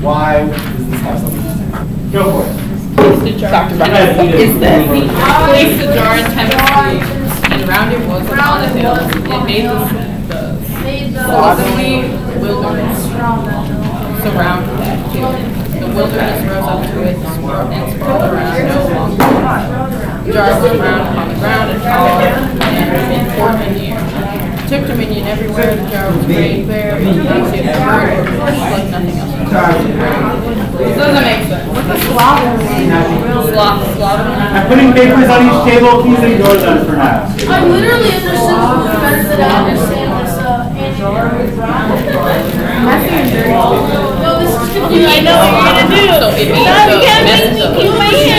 Why does this have something to say? Go for it. The jar. Is this? Placed the jar in Tennessee, and round it was upon a hill. It made the slovenly wilderness surround that hill. The wilderness rose up to it and sprawled around no longer. The jar was round upon the ground and tall and important in year. Took dominion everywhere. The jar was great, bare, but not see the bird or bush like nothing else. This doesn't make sense. What's the slovenly? I'm putting papers on each table. Please ignore them for now. I literally understood this better than I understand this messy and dirty. No, this is confusing. I know what you're gonna do. So it means the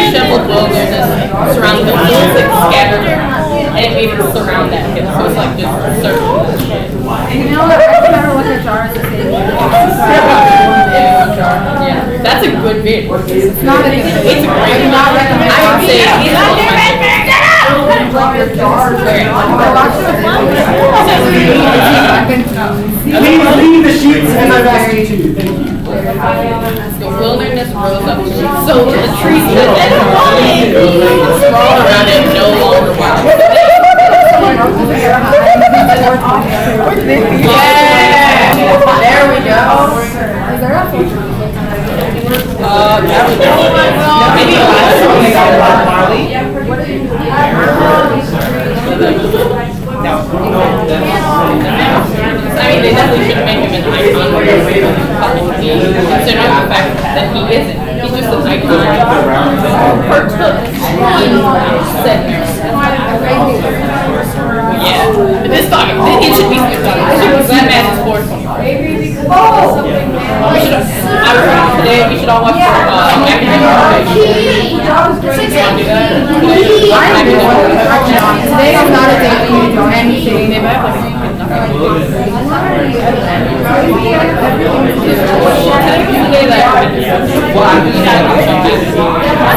disheveled wilderness surrounding the hills and scattered, and it made it surround that hill. So it's like just circle. You know what? I can never look at jars and say Yeah, that's a good bit. it's not a good It's a great. I do not recommend I would say it. it's one of my favorites. Please leave the sheets as I've asked you to. Thank you. The wilderness rose up to it. So the trees that sprawled around it no longer wild. Yeah! There we go. Is there a picture? That was maybe last I mean, they definitely should make him an icon for the way that he's fucking be, considering the fact that he isn't. He's just an icon. Partook said yeah, but this dog, it should be skipped on. That man is 425. I was thinking today we should all watch academic rotation. Do that? Today is not a day for you to do anything. They might have like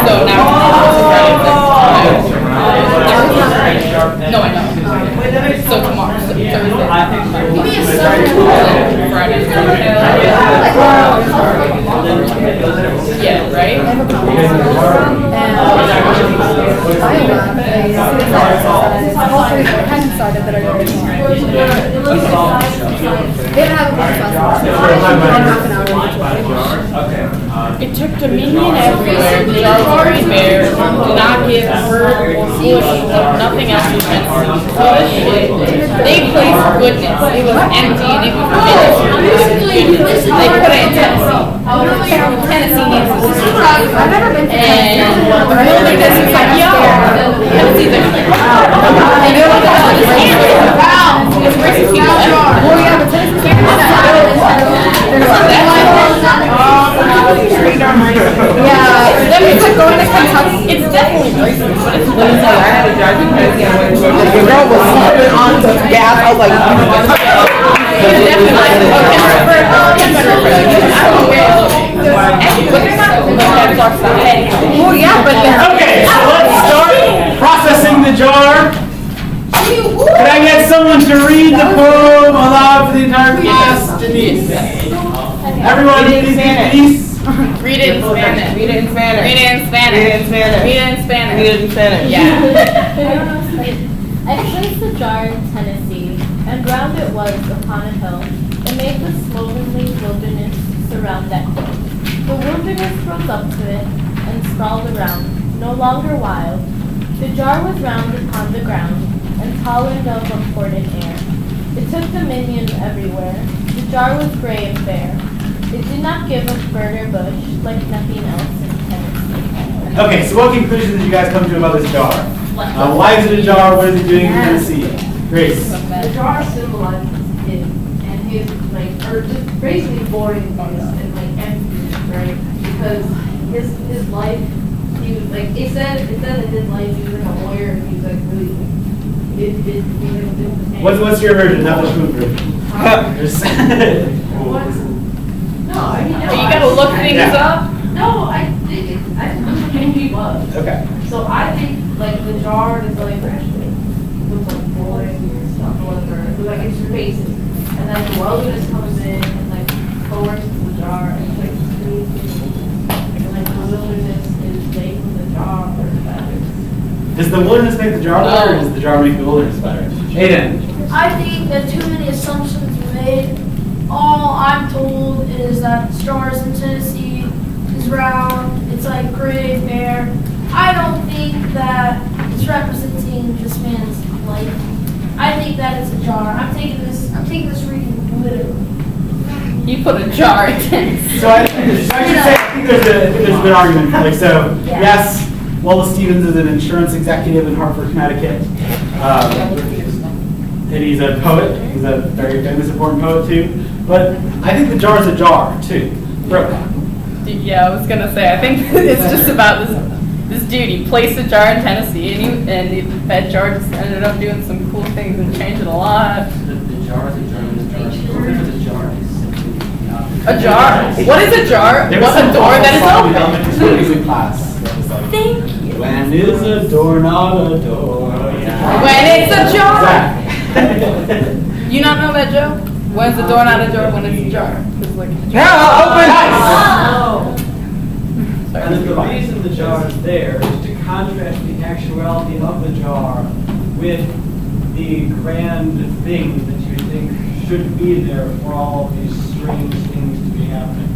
so now no, I know. So tomorrow, so Thursday. Friday. Yeah, right? It took dominion everywhere. The jar was very bare. Did not give bird or bush or nothing else in Tennessee. They placed goodness. It was empty and it was goodness. They put it in Tennessee. Tennessee needs this. I've never been to And the wilderness is like, yo, Tennessee's like, they know what it's racist people. Well, yeah, but Tennessee's yeah, it's like going to Kentucky. It's definitely racist, but it's I had a driving test and the girl was slipping on the gas. I was like, Well, yeah, but Okay, so let's start processing the jar. Can I get someone to read the poem aloud for the entire class? Denise. Everyone, please read Denise. Read it in Spanish. read it in Spanish. Read it in Spanish. Read it in Spanish. Read it in Spanish. Read it in Spanish. Yeah. I placed the jar in Tennessee, and round it was upon a hill, and made the slovenly wilderness surround that hill. The wilderness rose up to it, and sprawled around, no longer wild. The jar was round upon the ground, and tolerant of imported air. It took dominion everywhere. The jar was gray and bare. It did not give a bird or bush like nothing else in Tennessee. Okay, so what conclusion did you guys come to about this jar? Why is it a jar? What is it doing in Tennessee? Grace. The jar symbolizes him and his, like, or just basically boringness and like emptiness, right? Because his life, he was like, it said that his life, he was like a lawyer and he was like really, What's your version? Not the food version. No, I mean, no. You gotta look things up. No, I think he was. Okay. So I think like the jar is like looks like boring stuff, whatever. Like it's your faces, and then the wilderness comes in and like coerces the jar and like Does the wilderness make the jar better, or does the jar make the wilderness better? Aiden. I think that too many assumptions were made. All I'm told is that stars in Tennessee is round. It's like gray, bare. I don't think that it's representing this man's life. I think that it's a jar. I'm taking this reading literally. You put a jar in Tennessee. So I should say, I think there's a good argument. Like, so, Yeah. yes, Wallace Stevens is an insurance executive in Hartford, Connecticut. And he's a poet. He's a very famous, important poet, too. But I think the jar is a jar, too. Yeah, I was gonna say, I think it's just about this dude. He placed a jar in Tennessee, and that jar just ended up doing some cool things and changing a lot. The jar is a jar. A jar? What is a jar? What's a door that is open? Amstud Class. Thank you. When is a door not a door? Yeah. When it's a jar. Exactly. You not know that, Joe? When's the door not a door? When it's a jar? It's like a jar. Now open. And the reason the jar is there is to contrast the actuality of the jar with the grand thing that you think should be there for all of these strange things to be happening.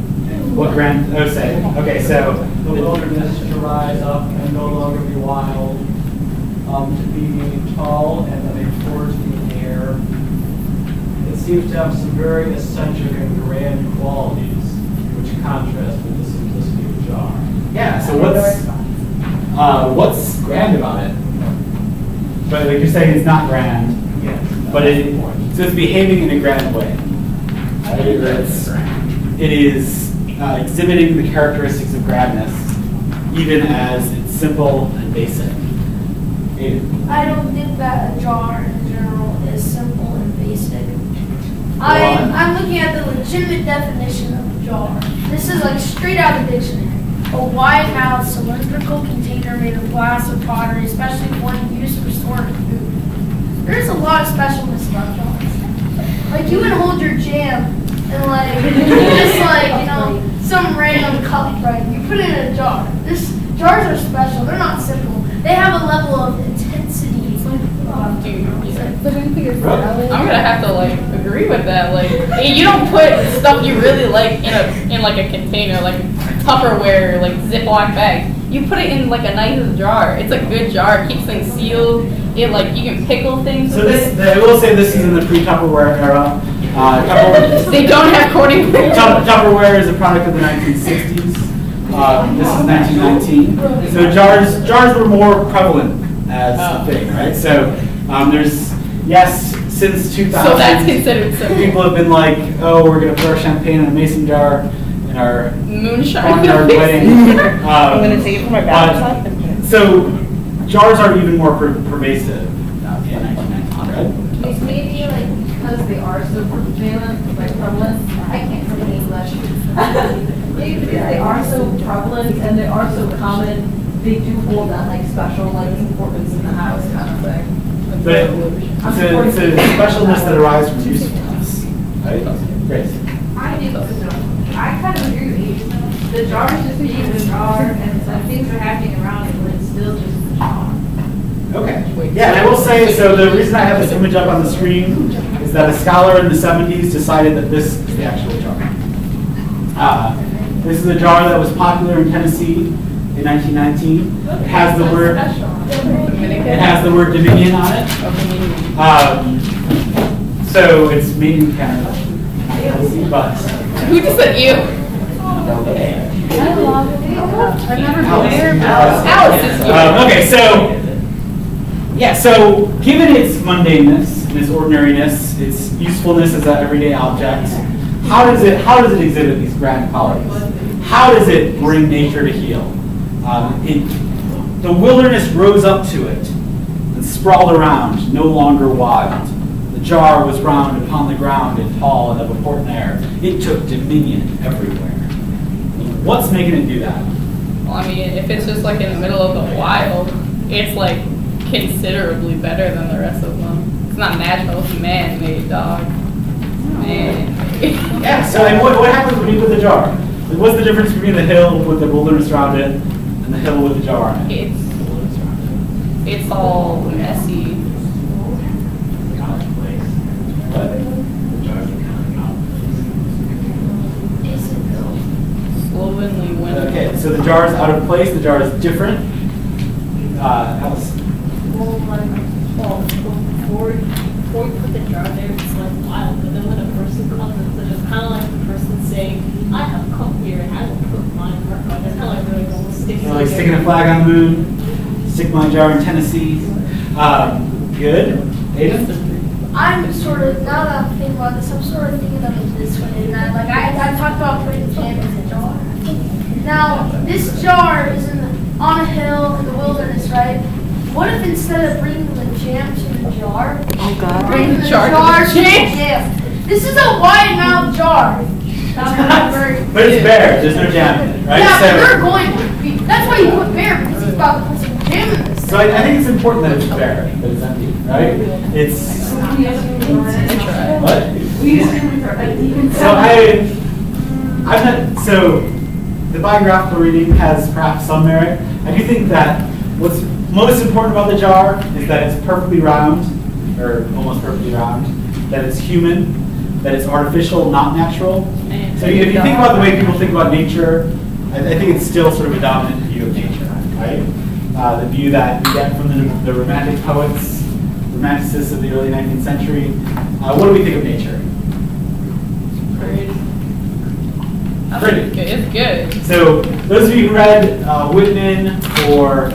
What grand? Oh, say. Okay, so The wilderness to rise up and no longer be wild, to be tall and that they forge the air. It seems to have some very eccentric and grand qualities, which contrast with the simplicity of the jar. yeah. So what's grand about it? But like you're saying, it's not grand. Yes. But so it's behaving in a grand way. It is exhibiting the characteristics of grandness, even as it's simple and basic. I don't think that a jar in general is simple and basic. on. I'm looking at the legitimate definition of a jar. This is like straight out of the dictionary. A wide-mouthed cylindrical container made of glass or pottery, especially one used for storing food. There's a lot of specialness about jars. Like you would hold your jam and like just like some random cup, right? You put it in a jar. Jars are special. They're not simple. They have a level of intensity. I'm gonna have to like agree with that. Like, you don't put stuff you really like in like a container, like Tupperware, like Ziploc bag. You put it in like a nice jar. It's a good jar. It keeps things sealed. It like you can pickle things. So with I will say this is in the pre-Tupperware era. They don't have coating. Tupperware is a product of the 1960s. This is 1919. So jars were more prevalent as a thing, right? So there's, yes, since 2000. So that's considered simple. People have been like, oh, we're going to put our champagne in a mason jar in our Moonshine. barnyard wedding. I'm going to take it from my bathtub and put it. So jars are even more pervasive in 1919, right? It's maybe like because they are so prevalent, like prevalent. I can't say English. Maybe because they are so prevalent and they are so common, they do hold that like special like importance in the house kind of thing. But it's a specialness that arises from usefulness, right? Grace. I think so. I kind of agree with you. The jar is just being a jar, and some things are happening around it, but it's still just a jar. Okay. Yeah, and I will say, so the reason I have this image up on the screen is that a scholar in the 70s decided that this is the actual jar. This is a jar that was popular in Tennessee in 1919. It has the word Dominion on it. So it's made in Canada, but Who just said you? Alice is you. Okay, so yeah, so given its mundaneness and its ordinariness, its usefulness as an everyday object, how does it exhibit these grand qualities? How does it bring nature to heel? The wilderness rose up to it and sprawled around, no longer wild. The jar was round upon the ground and tall and of important air. It took dominion everywhere. What's making it do that? Well, I mean, if it's just like in the middle of the wild, it's like considerably better than the rest of them. It's not natural, it's man-made, dog. Man. Yeah, so and what happens when you put the jar? Like, what's the difference between the hill with the wilderness around it and the hill with the jar on it? It's all messy. Slovenly window. Okay, so the jar is out of place, the jar is different. Alice. Well, before you put the jar there, it's like wild. But then when a person comes, it's kind of like the person saying, "I have come here and I will put my mark on." It's kind of like really almost sticking. So like sticking a flag on the moon, stick my jar in Tennessee. Good. Aiden? I'm sort of, now that I'm thinking about this, I'm sort of thinking of it this way, and I talked about putting jam in the jar. Now, this jar is on a hill in the wilderness, right? What if instead of bringing the jam to the jar, bring the jar to the jam? This is a wide-mouthed jar. But it's bare, there's no jam in it, right? Yeah, but they're going to be, that's why you put bare, because he's about to put some jam in this. So I think it's important that it's bare, but it's empty, right? It's what? So the biographical reading has perhaps some merit. I do think that what's most important about the jar is that it's perfectly round, or almost perfectly round, that it's human, that it's artificial, not natural. So if you think about the way people think about nature, I think it's still sort of a dominant view of nature, right? The view that we get from the Romantic poets, Romanticists of the early 19th century. What do we think of nature? Pretty. It's good. So those of you who read Whitman or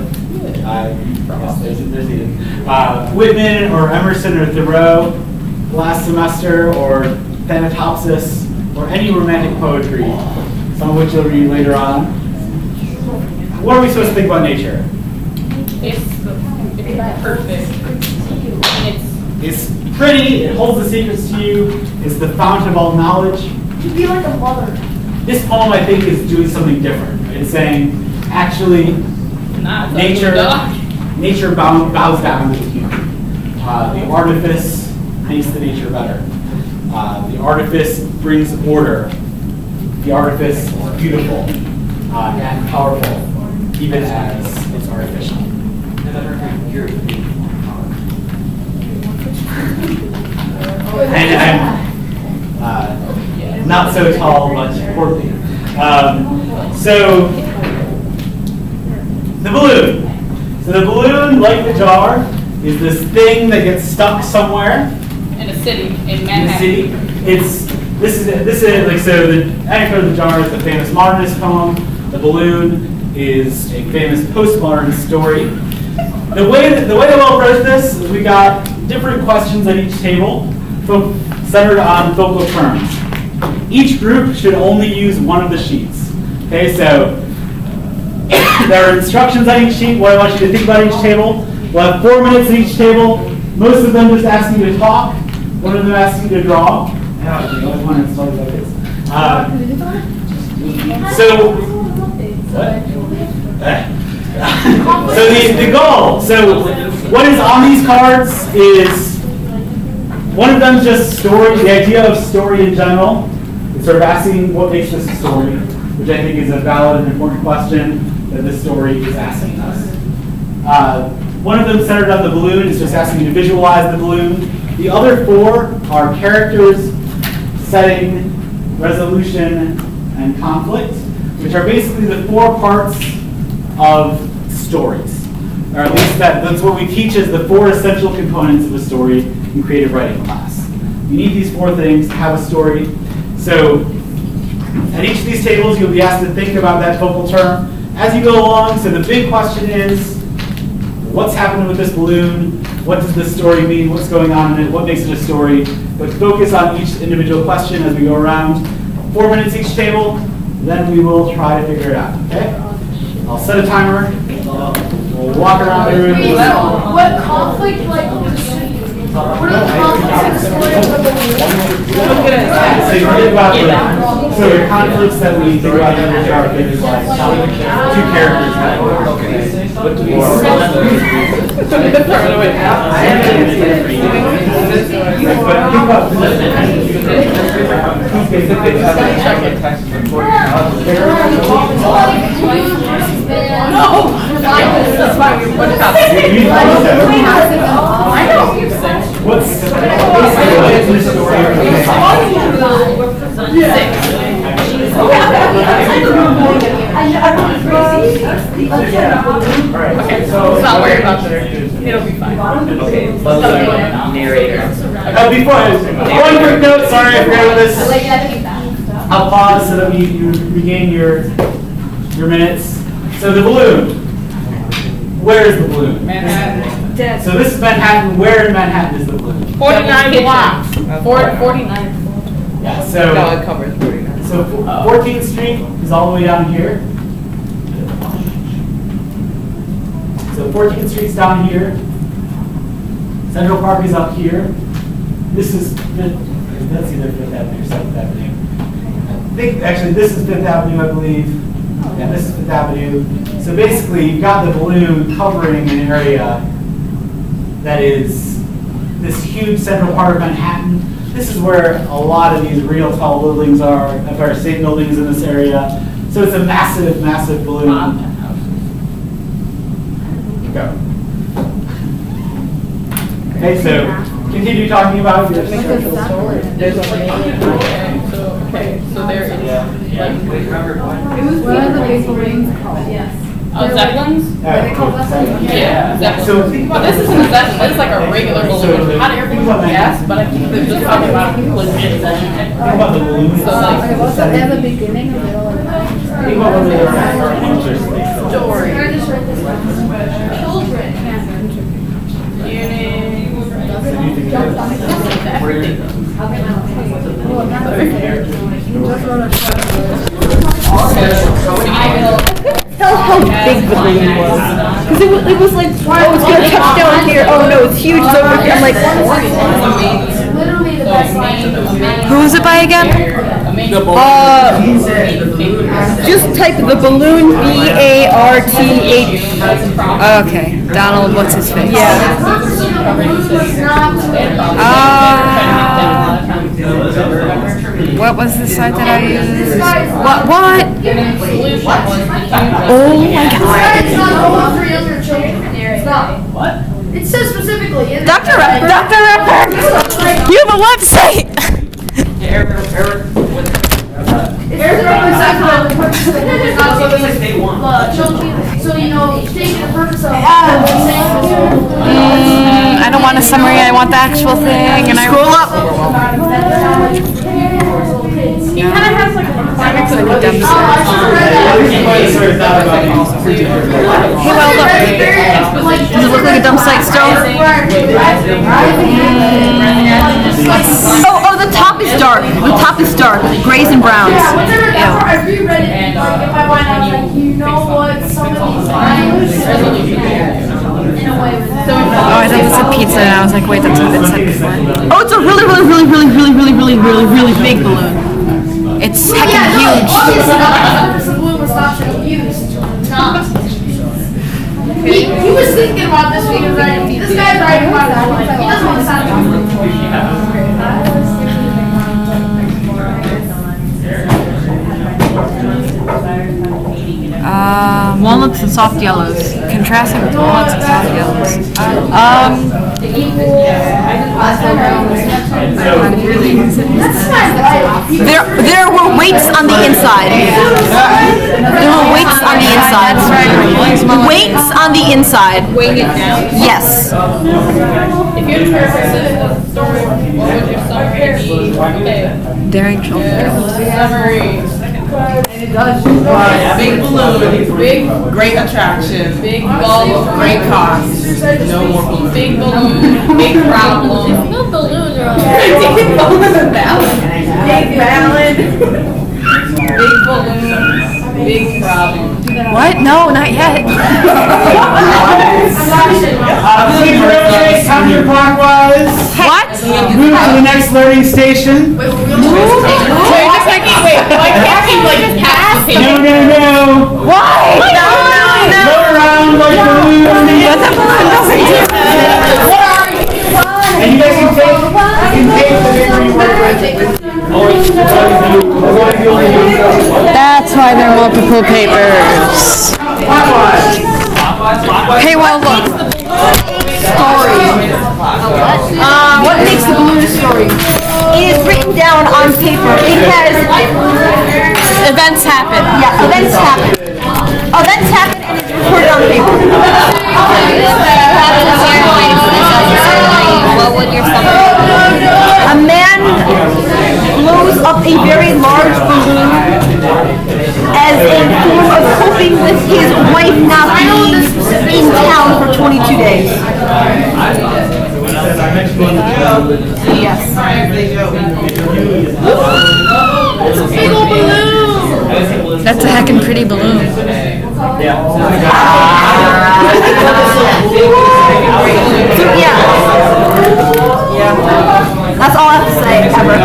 Whitman or Emerson or Thoreau last semester, or Thanatopsis, or any Romantic poetry, some of which you'll read later on, what are we supposed to think about nature? It's perfect. It's pretty, it holds the secrets to you, it's the fount of all knowledge. You'd be like a mother. This poem, I think, is doing something different. It's saying, actually, nature bows down to the human. The artifice makes the nature better. The artifice brings order. The artifice is beautiful and powerful, even as it's artificial. And I'm not so tall, but portly. So the balloon. So the balloon, like the jar, is this thing that gets stuck somewhere In a city, in Manhattan. in the city. This is like, so the anecdote of the jar is a famous modernist poem. The balloon is a famous postmodern story. The way that we'll approach this is we got different questions at each table, centered on focal terms. Each group should only use one of the sheets. Okay, so there are instructions on each sheet, what I want you to think about each table. We'll have 4 minutes at each table. Most of them just ask you to talk. One of them asks you to draw. So the goal. So what is on these cards is, one of them is just story, the idea of story in general. It's sort of asking what makes this a story, which I think is a valid and important question that this story is asking us. One of them centered on the balloon is just asking you to visualize the balloon. The other 4 are characters, setting, resolution, and conflict, which are basically the 4 parts of stories. Or at least that's what we teach as the 4 essential components of a story in creative writing class. You need these 4 things to have a story. So at each of these tables, you'll be asked to think about that focal term as you go along. So the big question is, what's happening with this balloon? What does this story mean? What's going on in it? What makes it a story? But focus on each individual question as we go around. 4 minutes each table, then we will try to figure it out, okay? I'll set a timer. We'll walk around the room. What conflict, like, what are the conflicts in the story of the balloon? So you think about the conflicts that we think about in the jar is like 2 characters that What about I know. What's Okay, so let's not worry about this. It'll be fine. Okay, narrator. Before, one quick note, sorry I forgot about this. I'll pause so that you regain your minutes. So the balloon. Where is the balloon? Manhattan. So this is Manhattan. Where in Manhattan is the balloon? 49 blocks. 49. Yeah, No, so, it covers 49. so 14th Street is all the way down here. So 14th Street's down here. Central Park is up here. This is, that's either 5th Avenue or 7th Avenue. I think, actually, this is 5th Avenue, I believe. Yeah, this is 5th Avenue. So basically, you've got the balloon covering an area that is this huge central part of Manhattan. This is where a lot of these real tall buildings are, Empire State Buildings in this area. So it's a massive, massive balloon. Go. Okay, so continue talking about your structural story. There's a main. So there is. We covered one. What are the big balloons called? Yes. Zeppelins? Yeah, Zeppelins. So, But this isn't a Zeppelin, this is like a regular balloon. Hot air balloon, yes, but I think they're just talking about legit Zeppelin. think about the balloon. So like, They have a beginning, a middle, and an end. Think about when they were at our answers. story. Can I just write this down? Children. Everything. Tell how big the balloon was. Because it was like, oh, it's going to touch down here. Oh no, it's huge. It's over here. I'm like, Literally the best line. Who is it by again? just type the balloon BARTH. Okay, Donald, what's his face? Yeah. What was the site that I used? What? Oh my God. It's not only for younger children. It's not. What? It says specifically. in Dr. there. Rapper, you have a website! So, you know, taking the purpose of. I don't want a summary, I want the actual thing, and I scroll up. He kind of has like a requirement for the Dumb balloon. site. Hey, well, look. Does it look like a dumb site still? Oh, the top is dark. The top is dark. Grays and browns. Yeah, whenever I reread it, like, in my mind, I was like, you know what, some of these lines, in a way, was Oh, I thought it was a pizza, and I was like, wait, that's what it said before. Oh, it's a really big balloon. It's heckin' yeah, no, huge. obviously not, the purpose of blue was not to be used. He was thinking about this when he was writing, this guy's writing about it, like, he doesn't want to sound Walnuts and soft yellows. Contrasting with walnuts and soft yellows. There were weights on the inside. There were weights on the inside. Weights on the inside. Weighing it down. Yes. If you're interested in the story, what would your summary be? Okay. Daring children. Summary. Big balloon, Big, great attraction, big ball, great cost. no more balloon. Big balloon, big problem. No balloon or Big ballad. Big balloons, big problem. What? No, not yet. Please rotate counterclockwise. What? Move to the next learning station. Wait, just like, wait, why can't we like pass the No, paper? no, no. Why? Go around like balloons. And you guys can take the paper you work with. That's why there are multiple papers. Clockwise. Okay, well, look. Story. What makes the balloon a story? It is written down on paper. It has events happen. Yeah, events happen. Events happen and it's recorded on paper. What would your summary be? A man blows up a very large balloon as a form of coping with his wife not being in town for 22 days. Yes. Big old balloon. That's a heckin' pretty balloon. So, yeah. That's all I have to say, ever.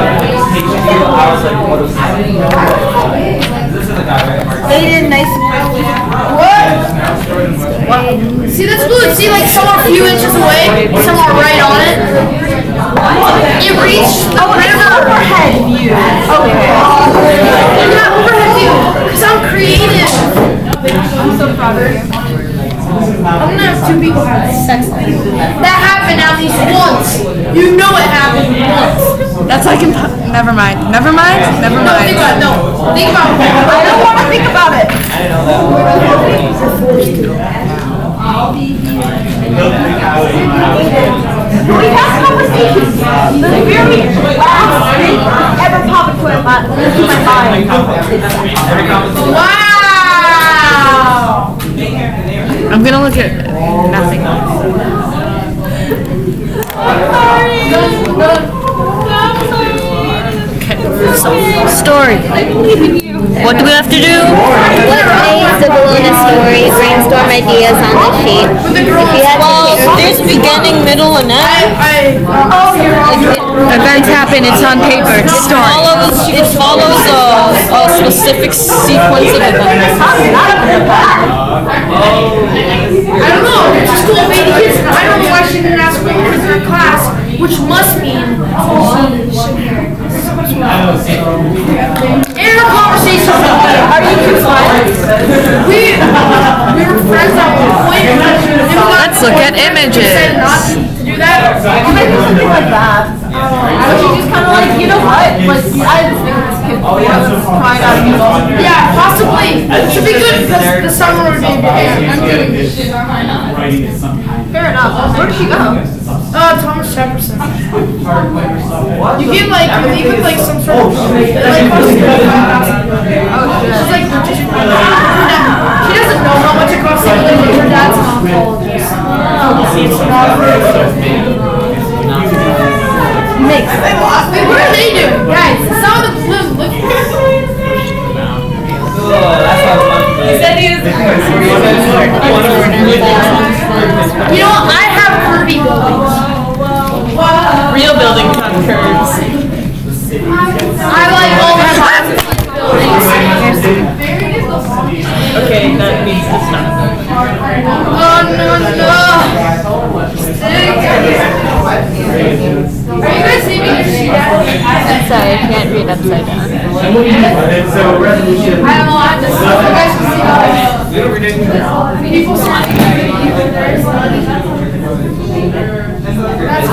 They did nice. See this balloon? See, like some are a few inches away, some are right on it. It reached the river. Overhead view. Okay. Not overhead view, because I'm creative. I'm so proud of you. I'm gonna have two people have sex. That happened at least once. You know it happened once. That's like, never mind. Never mind? Never No, think mind. about it. No, think about it. I don't want to think about it. We have conversations. The very last thing ever popped into my mind. Wow. I'm gonna look at nothing. Story. What do we have to do? What makes the balloon a story? Brainstorm ideas on the sheet. If you had to There's beginning, middle, and end. Events happen. It's on paper. It follows a specific sequence of events. I don't know. There's just too many kids. I don't know why she didn't ask me because in her class, which must mean she should hear. In her conversation with me, are you confused? We were friends at one point. Let's look at images. Said not to do that. Maybe something like that. But you just kind of like, you know what? Like, I just think this kid was crying out of his own. Yeah, possibly. It should be good because the summer would be Fair enough. Where did she go? Thomas Jefferson. You get like, you get like some sort of, like, she's like, she doesn't know how much it costs to live with her dad's an oncologist. Makes sense. Wait, what are they doing? Guys, some of the balloons look. You know, I have curvy buildings. Real buildings on curves. I like all the classes buildings. Okay, that needs to stop. Oh no. Are you guys leaving your sheet out? I'm sorry, I can't read upside down. I don't know, I just, you guys can see how people sign. That's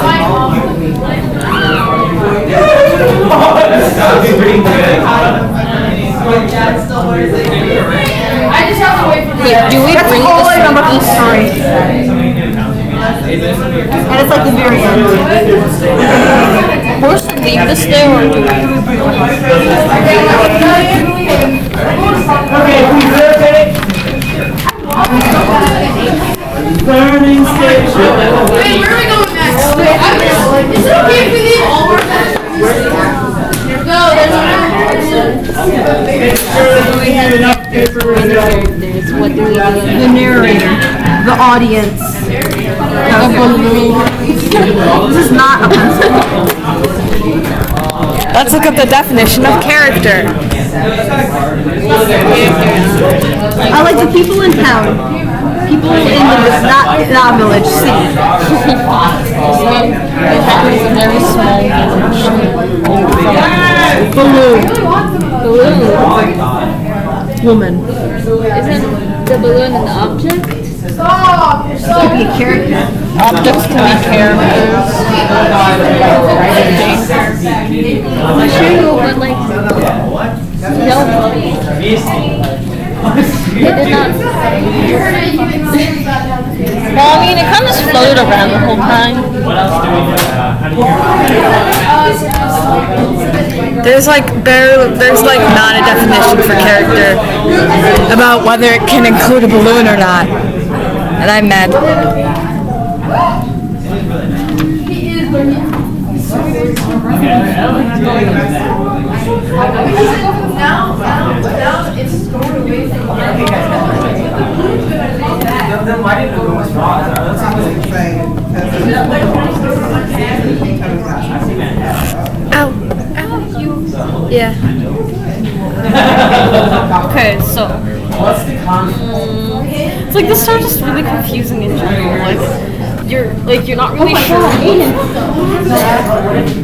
I just have to wait for Wait, do we bring All I this? remember from the story. And it's like the very end. We're supposed to leave this there or do we? Burning station. Wait, where are we going next? Wait, I'm just, is it okay if we leave all our bags? No, there's We have enough paper. The narrator. The audience. The balloon. This is not a pencil. Let's look up the definition of character. I like the people in town. People in the not village, city. Very small. Balloon. woman. Isn't the balloon an object? Stop! You're so Be a character. Objects can be characters. True, but like, no. They did not. Well, I mean, it kind of just floated around the whole time. What else do we know? How do you There's like not a definition for character about whether it can include a balloon or not. And I'm mad. Now it's going away from Then why didn't it go as wrong? Yeah. Okay, so What's the conflict? it's like this starts just really confusing in general. Like you're not really sure. What if you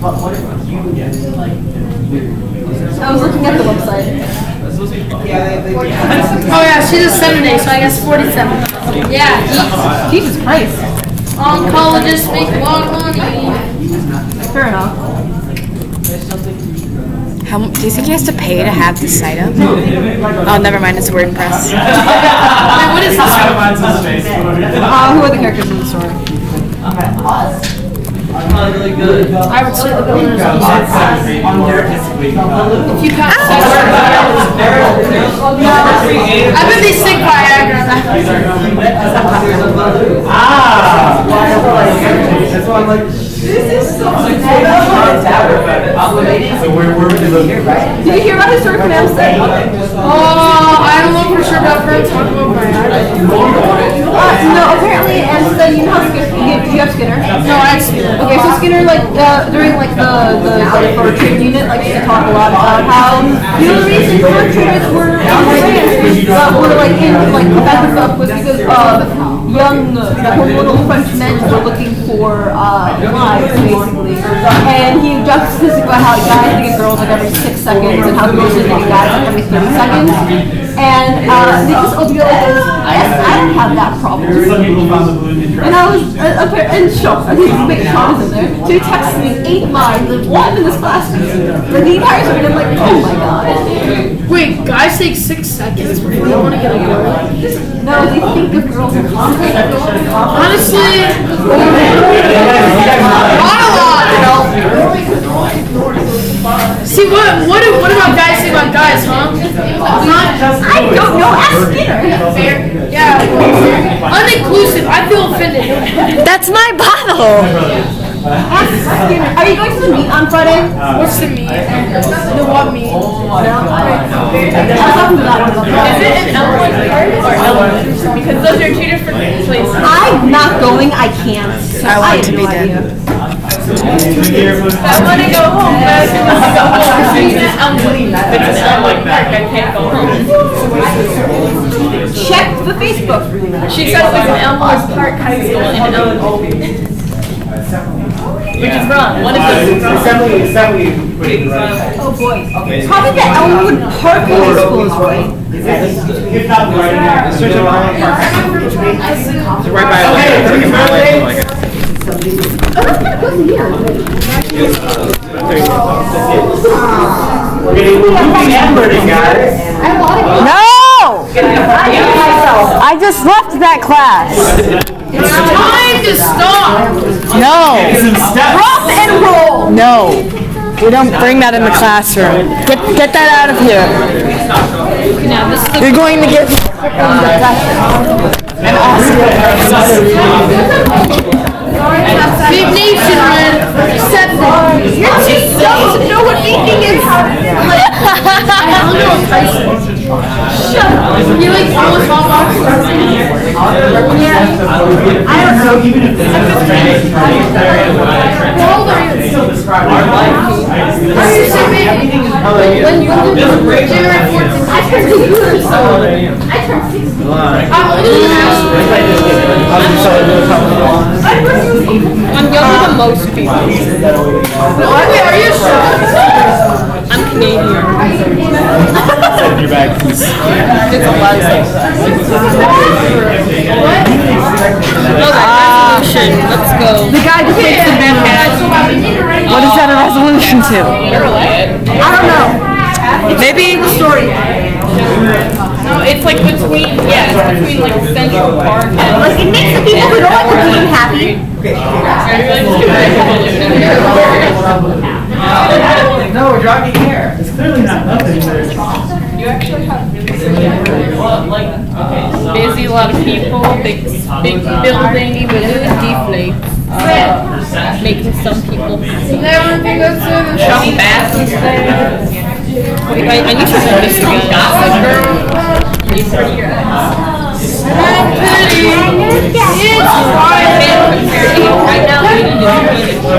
get I was looking at the website. Oh yeah, she's a 7A, so I guess 47. Yeah. Jesus Christ. Oncologists make a lot of money. Fair enough. Do you think he has to pay to have this site up? Oh, never mind. It's WordPress. What is this? Who Who are the characters in the story? really good. I would say the balloon is On there, If you count I bet they stick Viagra. That's why I'm like, So where would they look? Did you hear about his story from Amstud? Oh, I don't know for sure about her talking about Viagra. No, apparently Amstud, you know how Skinner, do you have Skinner? No, I Skinner. Okay, so Skinner, like, during, like, the for trade unit, like, used to talk a lot about how, you know, the reason for traders were in France, were, like, in, like, back and stuff was because, young, little French men were looking for, wives, basically. And he jokes statistics about how guys get girls, like, every 6 seconds, and how girls get guys, like, every 30 seconds. And, Nicholas will be like, yes, I don't have that problem. Some people found the balloon interesting. And I was in shock. I think big shock in there. So he texted me 8 lines of what in this class? Like the entire story, I'm like, oh my god. Wait, guys take 6 seconds before they want to get a girl? No, they think the girls are confident. Honestly, not a lot. See, what about guys say about guys, huh? I don't know. Ask Skinner. Yeah, uninclusive. I feel offended. That's my bottle. Ask Skinner. Are you going to the meet on Friday? What's the meat? The what meat? I was talking to that one. Is it an Elmwood Park or Elmwood? Because those are two different places. I'm not going. I can't. So I want to have be no dead. idea. I want to go home, but I was going to go home. It's an Elmwood. It's an Elmwood Park. I can't go home. Check the Facebook. She said it was an Elmwood Park High School in Elmwood. Which is wrong. One of those is wrong. Oh boy. Probably the Elmwood Park High School is right. If not right now, search on Island Park. It's right by like a mile away from like a Oh, that's kind of close to here. We're getting moving and learning, guys. No! I just left that class. It's time to stop. No. Some steps. Rock and roll. No. We don't bring that in the classroom. Get that out of here. Now, this is the You're going to get and Big Nation, man. Except your team doesn't know what eating is. I don't know what Tyson. Shut up. You like almost all boxes? Yeah. I don't know. Even if this is How old are you? Are you so big? When you January 14th. I turned 2 years old. I turned 16. I'm older than I'm younger than most people. Wait, are you sure? I'm Canadian. your bag, please. It's a lot of things. Resolution. Let's go. The guy that takes the what is that a resolution to? I don't know. Maybe story. No, it's like between, it's between like Central Park and... Like it makes the people who don't like the game happy. No, we're driving here. It's clearly not nothing. You actually have really busy, a lot of people, big building, balloon deflates. Making some people shop fast instead. I need to know this again. Gossip Girl. You pretty guys. I'm pretty. It's right now. We need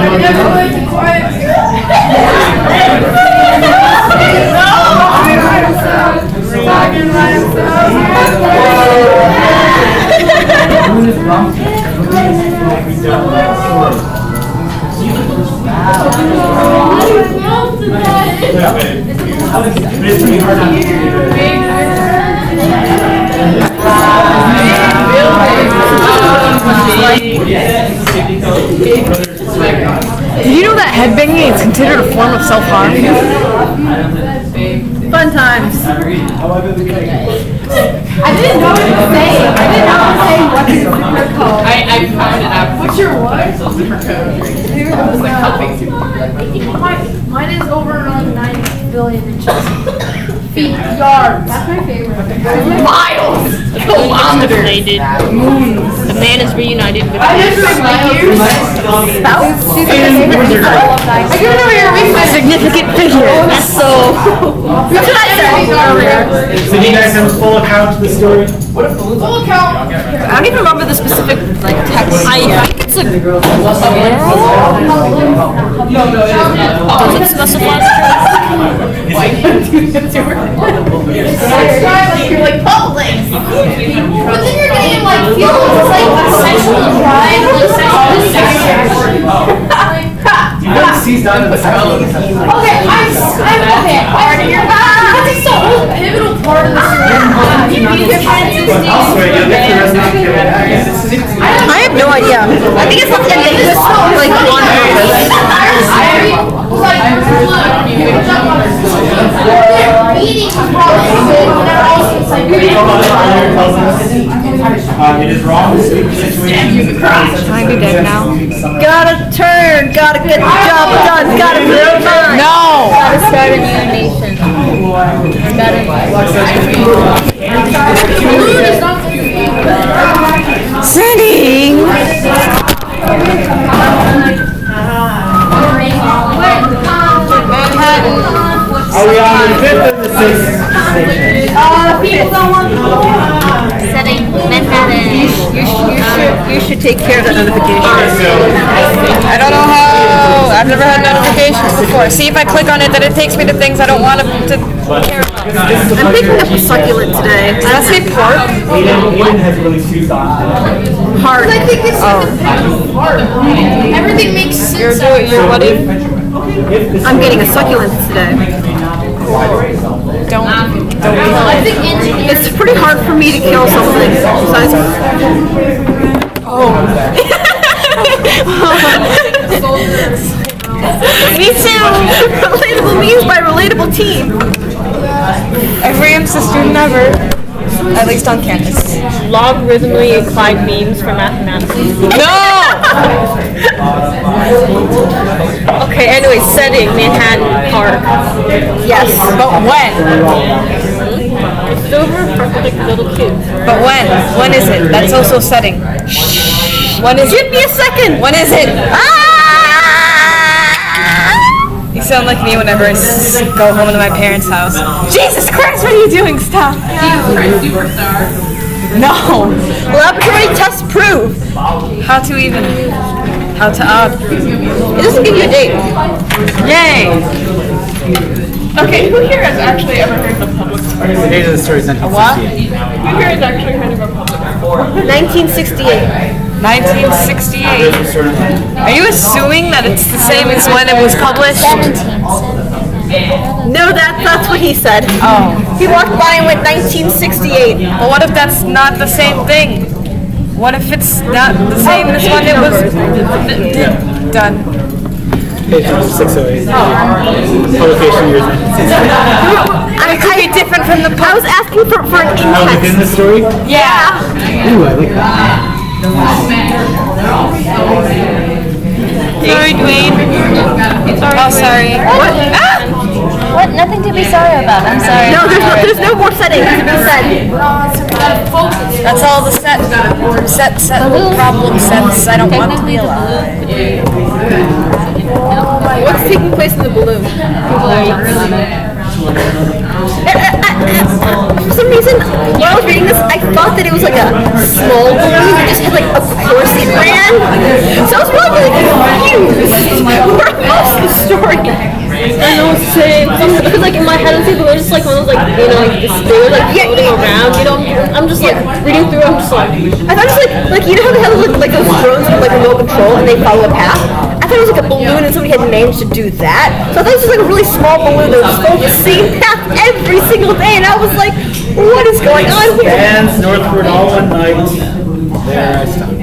Did you know that headbanging is considered a form of self-harm? Fun times. I didn't know what to say. I didn't know what to say. What's your zipper code? I found it out. What's your what? Zipper code. Mine is over on 90 billion inches. Feet, yards. That's my favorite. Miles! Kilometers. The man is reunited with his Spouse? I didn't know I didn't know you were making my Significant figure. so. That's what I said earlier. So do you guys have a full account of the story? Full account. I don't even remember the specific like text. I think it's a girl. Does it specify You're like public. But then you're getting like feelings like sexual drive, like sexual You know the C's done in the sexual. Okay, I'm okay. That's like so pivotal part of the story. I have no idea. I think it's something that they just like on It is wrong to speak the situation. Trying to be dead now. Gotta turn, gotta get the job done, gotta be fine. No! Gotta start a new nation. Sending! Are we on the 5th or the 6th station? Setting Manhattan. You should take care of that notification. I don't know how. I've never had notifications before. See if I click on it, then it takes me to things I don't want to care about. I'm picking up a succulent today. Does that say pork? Aiden has really two thoughts. Hard. I think it's everything makes sense. You're what if? I'm getting a succulent today. Don't. I think It's pretty hard for me to kill something. Besides, me too. Relatable memes by relatable team. Every Amstud student ever. At least on campus. Logarithmically inclined memes for mathematics. No! Okay, anyway, setting Manhattan Park. Yes, but when? It's over for like little kids. But when? When is it? That's also setting. When is it? Give me a second. When is it? Ah! You sound like me whenever I go home to my parents' house. Jesus Christ, what are you doing? Stop. Superstar. No. Laboratory tests prove. How to even? How to It doesn't give you a date. Yay. Okay, who here has actually ever heard of a public school? The date of the story is 1968. Who here has actually heard of a public school? 1968. 1968. Are you assuming that it's the same as when it was published? No, that's what he said. Oh. He walked by and went 1968. Well, what if that's not the same thing? What if it's not the same as when it was done? Page 608. Publication years 1968. It could be different from the I was asking for an Oh, within the in-text. story? Yeah. Ooh, I like that. Sorry, Dwayne. Oh, sorry. What? What? Nothing to be sorry about. I'm sorry. No, there's no more settings to be said. That's all the set problem sets. I don't want to be alive. What's taking place in the balloon? For some reason, while I was reading this, I thought that it was like a small balloon that just had like a course it ran. So I was really confused. Where was the story? I know, same. Because like in my head, it's just like one of those like, you know, like they were like floating around, you know. I'm just like reading through, I'm just like, I thought it was like you know how they have like those drones with like remote control and they follow a path? I thought it was like a balloon and somebody had managed to do that. So I thought it was just like a really small balloon that was following the same path every single day, and I was like, what is going on here? Stands northward all one night. There I stopped.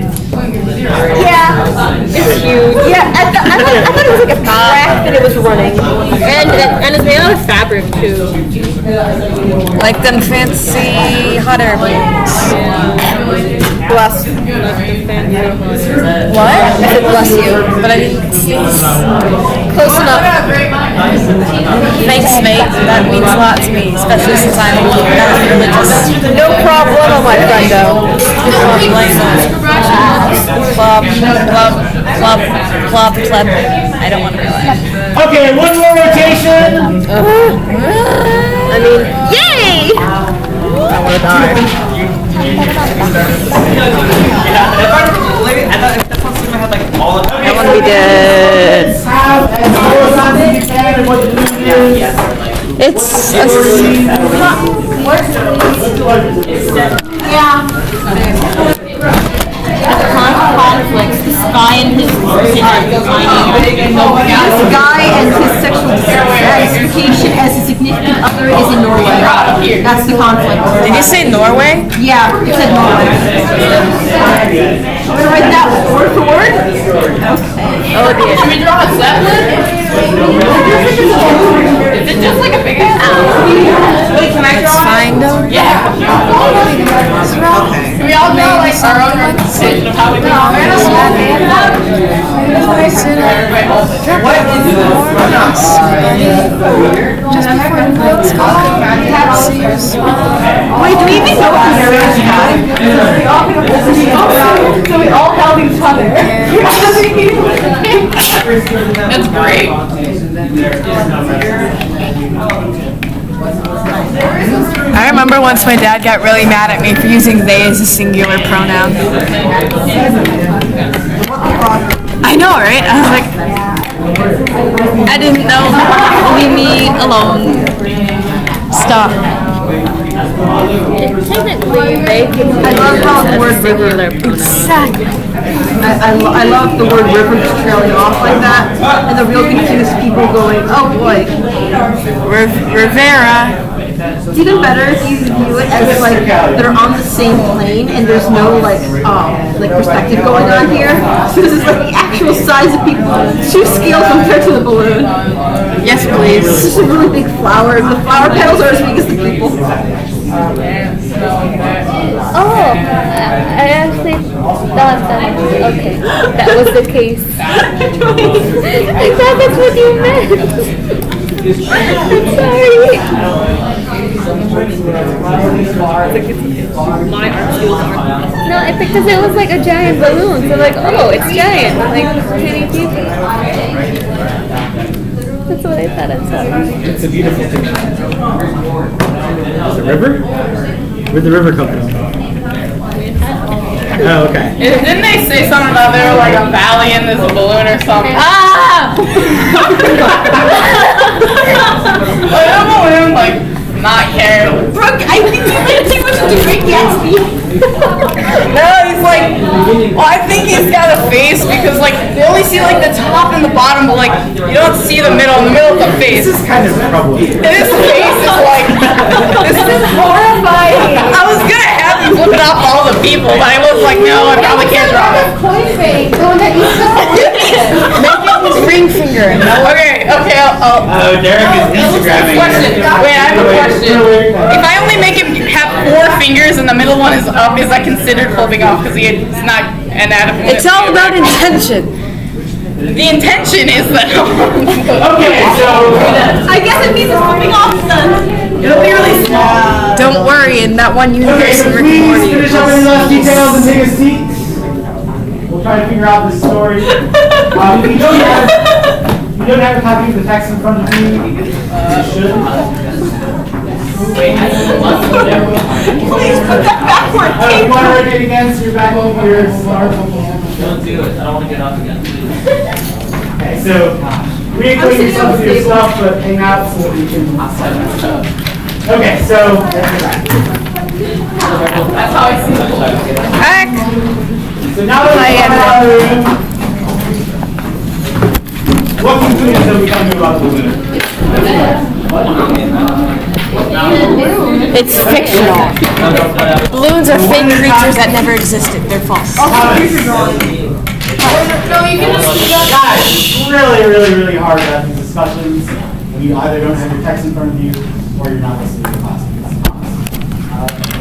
Yeah, it's huge. Yeah, I thought it was like a track that it was running. and it's made out of fabric too. Like them fancy hot air balloons. Bless. What? I said bless you. But I didn't see. Close enough. Thanks, mate. That means a lot to me, especially since I'm not religious. No problem, my friendo. Club. I don't want to realize. Okay, one more rotation. I mean, yay! I want to die. I want to be dead. Have as more times as you can and what the balloon is. It's Conflicts. This guy and his sexual identification as a significant other is in Norway. That's the conflict. Did you say Norway? Yeah, you said Norway. I'm gonna write that word for word. Oh dear. Should we draw a set? Is it just like a big ass? Wait, can I draw it? Fine though. Yeah. Can we all draw like our own representation of how we do Wait, do we even know what the narrator's got? So we all held each other. That's great. I remember once my dad got really mad at me for using they as a singular pronoun. I know, right? I was like, I didn't know. Leave me alone. Stop. technically they can be I love how the word singular Exactly. I love the word river just trailing off like that, and the real confused people going, oh boy. Rivera. It's even better if you view it as like they're on the same plane and there's no like perspective going on here. So this is like the actual size of people, 2 scale compared to the balloon. Yes, please. It's just a really big flower. The flower petals are as big as the people. Oh, I actually thought that. Okay, that was the case. I thought that's what you meant. I'm sorry. No, because it was like a giant balloon. So like, oh, it's giant. Like tiny people. That's what I thought. I'm sorry. It's a beautiful picture. Is it river? Where'd the river come from? Oh, okay. Didn't they say something about there like a valley and there's a balloon or something? Ah! Like a balloon, like, not caring. Brooke, I think you might have too much to drink Gatsby. No, he's like, well, I think he's got a face because like they only see like the top and the bottom, but like you don't see the middle. In the middle of the face. This is kind of troubling. And his face is like this is horrifying. I was gonna have him flipping off all the people, but I was like, no, I probably can't draw him. Coin the one that you ring finger. Okay, I'll Oh, Derek is Instagramming. question. Wait, I have a question. If I only make him have 4 fingers and the middle one is up, is that considered flipping off? Because he's not an anatomy. It's all about intention. The intention is that. Okay, so I guess it means it's flipping off then. It'll be really small. Don't worry, in that one okay, universe, so Rick and please Morty. finish up any last details and take a seat. We'll try to figure out this story. If you don't have a copy of the text in front of you, you should. Wait, Please put that backward. You want to rotate again, so you're back over your smart. don't do it. I don't want to get off again. Okay, so reacquaint yourself with your stuff, but hang out so that we can set that up. Okay, so That's how I see it. Back. so now that we're out of the room, what conclusions have we come to about the balloon? It's fictional. Balloons are fake creatures that never existed. They're false. No, you can just. Guys, it's really hard to have these discussions when you either don't have your text in front of you or you're not listening to the class.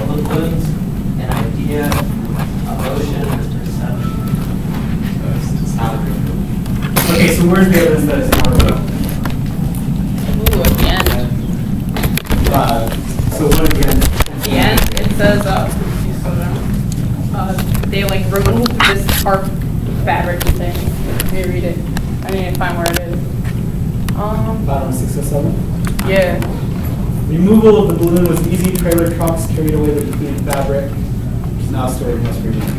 Balloons, an idea, emotion, perception. It's not a real. Okay, so where's the evidence that it's not real? Ooh, at the end. So what again? At the end, it says, they like removed this tarp fabric thing. Let me read it. I need to find where it is. Bottom 607. Yeah. Removal of the balloon was easy. Trailer trucks carried away the depleted fabric, which is now stored in West Virginia.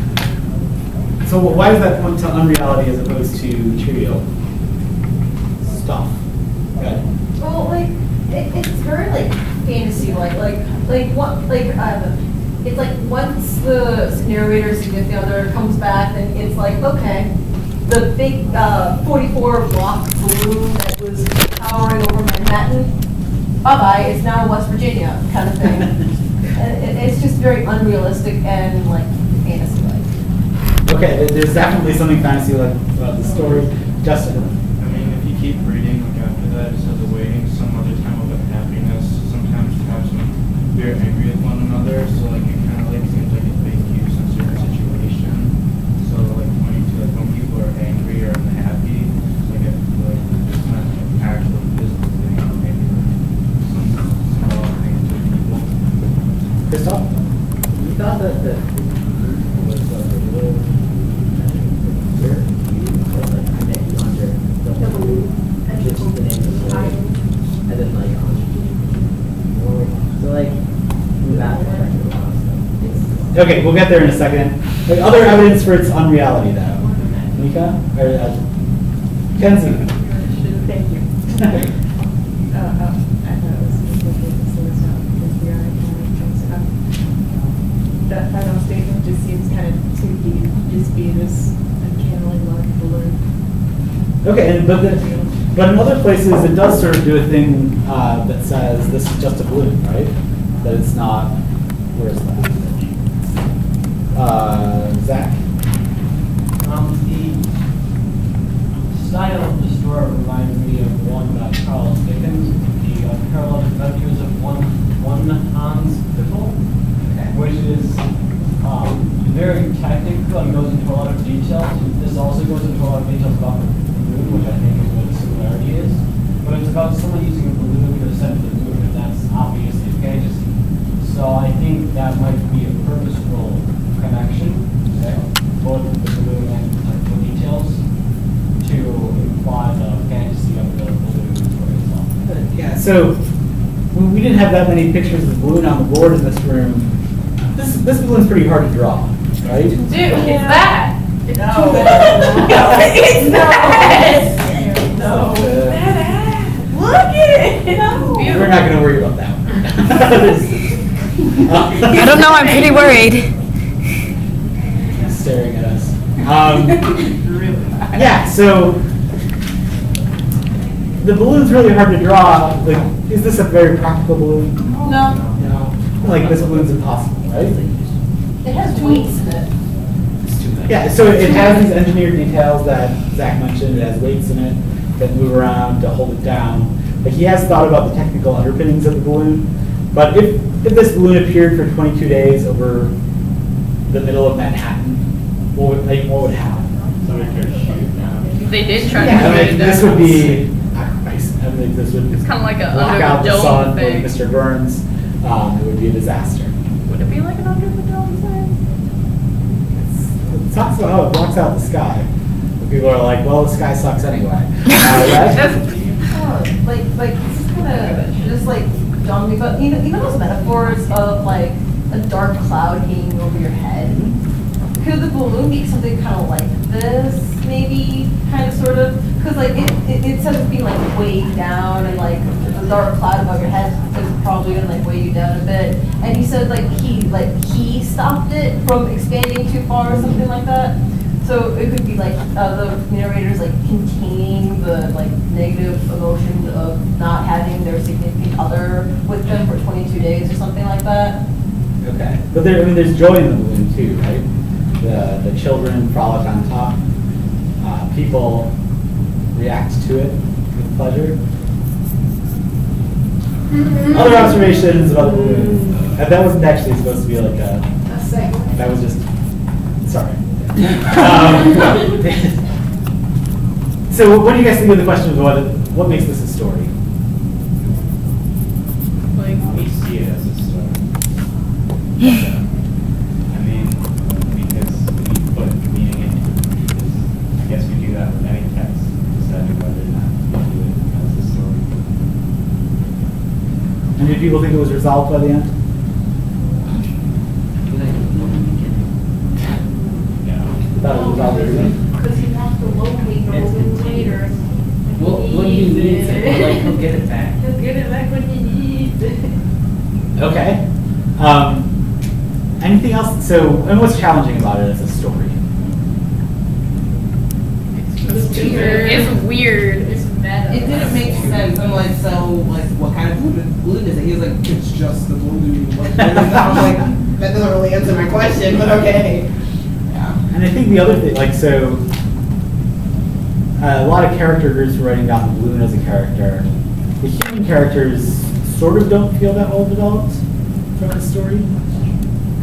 So why does that point to unreality as opposed to trivial stuff? Okay. Well, like, it's very, like, fantasy-like, it's like once the narrator's significant other comes back, then it's like, okay, the big 44 block balloon that was towering over Manhattan, bye-bye, it's now West Virginia, kind of thing. It's just very unrealistic and, like, fantasy-like. Okay, there's definitely something fantasy-like about the story. Justin. I mean, if you keep reading, like after that, it says awaiting some other time of unhappiness. Sometimes perhaps when we're angry with one another, so like it kind of like seems like it fake use in certain situation. So like pointing to like when people are angry or unhappy, like I feel like it's not an actual physical thing, maybe some small thing to people. Christoph? You thought that the was a little weird? I met you under just the name of the story. And then like so like move out there. Okay, we'll get there in a second. Like, other evidence for its unreality, though. Mika? Or Kenzie? Thank you. I thought it was that final statement just seems kind of too deep, just be this uncannily large balloon. Okay, but in other places it does sort of do a thing that says this is just a balloon, right? That it's not. Where is that? Zach? The style of the story reminded me of one by Charles Dickens, the Parallel Adventures of one Hans Pickle, which is very technical and goes into a lot of details. This also goes into a lot of details about the balloon, which I think is where the similarity is. But it's about someone using a balloon to ascend to the moon, and that's obviously fantasy. So I think that might be a purposeful connection, both with the balloon and technical details, to imply the fantasy of the balloon story itself. Yeah, so we didn't have that many pictures of the balloon on the board in this room. This balloon's pretty hard to draw, right? Dude, it's that. It's not. No. Look at it. We're not going to worry about that one. I don't know, I'm pretty worried. Staring at us. Yeah, so the balloon's really hard to draw. Like, is this a very practical balloon? No. No. Like, this balloon's impossible, right? It has weights in it. Yeah, so it has these engineered details that Zach mentioned. It has weights in it that move around to hold it down. Like, he has thought about the technical underpinnings of the balloon. But if this balloon appeared for 22 days over the middle of Manhattan, what would happen? They did try to Yeah, put like, it this down. would be, I think this would It's kind of like a block under out the the dome sun thing. with Mr. Burns. It would be a disaster. Would it be like an under the dome thing? It talks about how it blocks out the sky. But people are like, well, the sky sucks anyway. Right? Like this is kind of just like dawned me, but you know those metaphors of like a dark cloud hanging over your head. Could the balloon be something kind of like this, maybe, kind of, sort of? Because like it says it's being like weighed down, and like the dark cloud above your head is probably gonna like weigh you down a bit. And he said like he stopped it from expanding too far or something like that. So it could be like the narrators like containing the like negative emotions of not having their significant other with them for 22 days or something like that. Okay. But there's joy in the balloon too, right? The children frolic on top. People react to it with pleasure. Other observations about the balloon. That wasn't actually supposed to be like a segue. That was just, sorry. So what do you guys think of the question of what makes this a story? Like, We see it as a story. I mean, because we put meaning into it. I guess we do that with any text, deciding whether or not we do it as a story. And did people think it was resolved by the end? Yeah. Thought it was resolved at the end? Because he wants to locate the balloon later. What do you mean? Like, he'll get it back. He'll get it back when he needs it. Okay. Anything else? So, and what's challenging about it as a story? it's weird. It's meta. It didn't make sense. I'm like, so, like, what kind of balloon is it? He was like, it's just the balloon. What balloon is that? I'm like, that doesn't really answer my question, but okay. Yeah. And I think the other thing, like, so, a lot of character groups were writing down the balloon as a character. The human characters sort of don't feel that well developed from the story,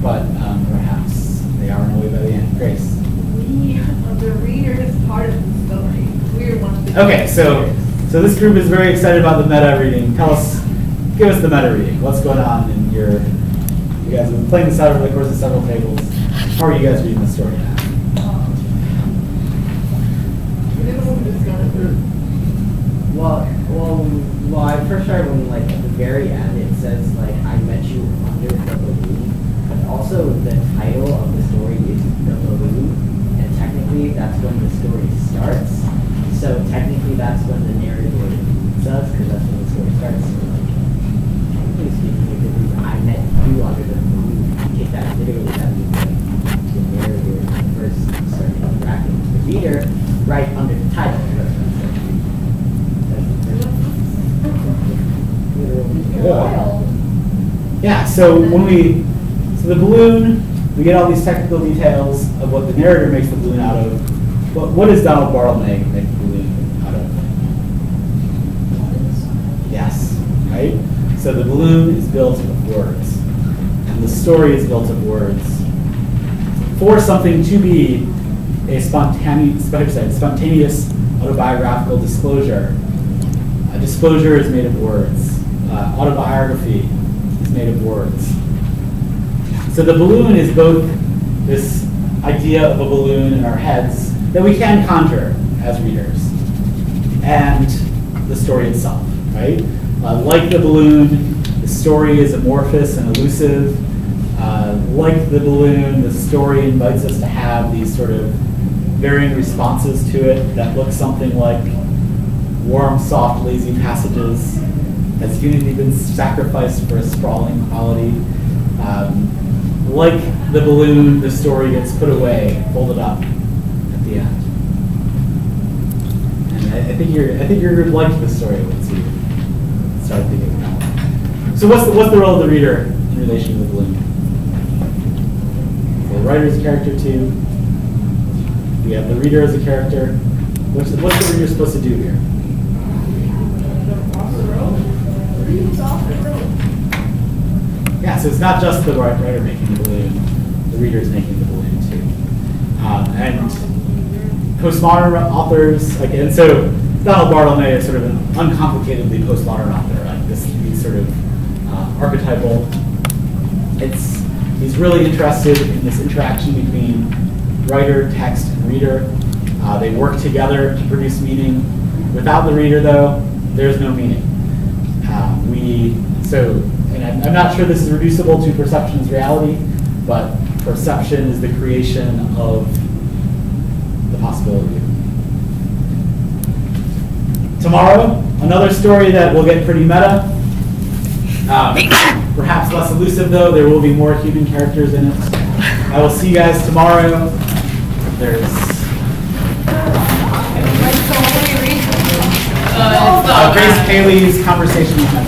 but perhaps they are in a way by the end. Grace. We, the reader, is part of the story. We're one of the Okay, so this group is very excited about the meta reading. Give us the meta reading. What's going on in you guys have been playing this out over the course of several tables. How are you guys reading the story now? Well, I first started when, like, at the very end, it says, like, I met you under the balloon. But also, the title of the story is The Balloon, and technically, that's when the story starts. So, technically, that's when the narrative leads us, because that's when the story starts. So, like, technically speaking, if it was I met you under the balloon, take that literally, that means, like, the narrator first started interacting with the reader right under the title. Yeah, so the balloon, we get all these technical details of what the narrator makes the balloon out of. But what does Donald Bartle make the balloon out of? Yes, right? So the balloon is built of words, and the story is built of words. For something to be a spontaneous autobiographical disclosure, a disclosure is made of words. Autobiography is made of words. So the balloon is both this idea of a balloon in our heads that we can conjure as readers, and the story itself, right? Like the balloon, the story is amorphous and elusive. Like the balloon, the story invites us to have these sort of varying responses to it that look something like warm, soft, lazy passages. Has unity been sacrificed for a sprawling quality? Like the balloon, the story gets put away, folded up, the end. And I think you're liked this story once you start thinking about it. So what's the role of the reader in relation to the balloon? The writer is a character too. We have the reader as a character. What's the reader supposed to do here? Yeah, so it's not just the writer making the balloon, the reader is making the balloon too. And postmodern authors, like, and so Donald Barthelme is sort of an uncomplicatedly postmodern author, like he's sort of archetypal. He's really interested in this interaction between writer, text, and reader. They work together to produce meaning. Without the reader, though, there's no meaning. And I'm not sure this is reducible to perception as reality, but perception is the creation of the possibility. Tomorrow, another story that will get pretty meta. Perhaps less elusive, though. There will be more human characters in it. I will see you guys tomorrow. There's Grace Paley's conversation with my